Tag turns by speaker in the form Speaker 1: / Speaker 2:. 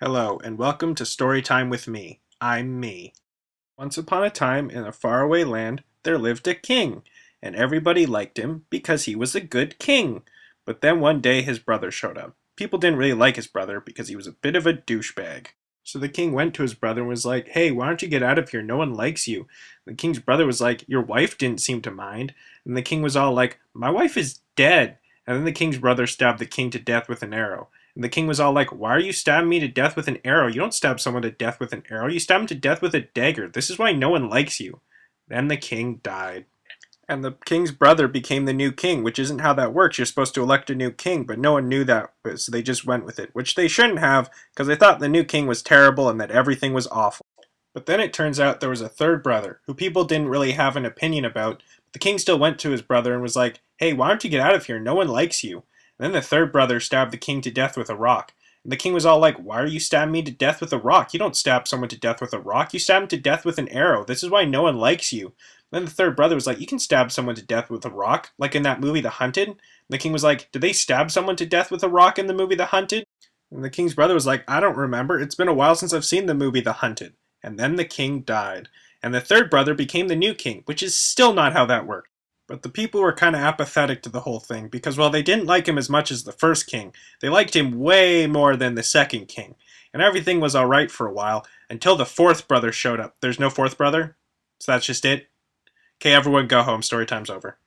Speaker 1: Hello, and welcome to Storytime with me. I'm me. Once upon a time, in a faraway land, there lived a king, and everybody liked him because he was a good king. But then one day his brother showed up. People didn't really like his brother because he was a bit of a douchebag. So the king went to his brother and was like, "Hey, why don't you get out of here? No one likes you." The king's brother was like, "Your wife didn't seem to mind." And the king was all like, "My wife is dead." And then the king's brother stabbed the king to death with an arrow. And the king was all like, "Why are you stabbing me to death with an arrow? You don't stab someone to death with an arrow. You stab him to death with a dagger. This is why no one likes you." Then the king died. And the king's brother became the new king, which isn't how that works. You're supposed to elect a new king, but no one knew that, so they just went with it, which they shouldn't have, because they thought the new king was terrible and that everything was awful. But then it turns out there was a third brother, who people didn't really have an opinion about. But the king still went to his brother and was like, "Hey, why don't you get out of here? No one likes you." And then the third brother stabbed the king to death with a rock. And the king was all like, "Why are you stabbing me to death with a rock? You don't stab someone to death with a rock. You stab him to death with an arrow. This is why no one likes you." Then the third brother was like, "You can stab someone to death with a rock, like in that movie The Hunted." And the king was like, "Did they stab someone to death with a rock in the movie The Hunted?" And the king's brother was like, "I don't remember. It's been a while since I've seen the movie The Hunted." And then the king died. And the third brother became the new king, which is still not how that worked. But the people were kind of apathetic to the whole thing, because while they didn't like him as much as the first king, they liked him way more than the second king. And everything was alright for a while, until the fourth brother showed up. There's no fourth brother? So that's just it? Okay, everyone go home. Story time's over.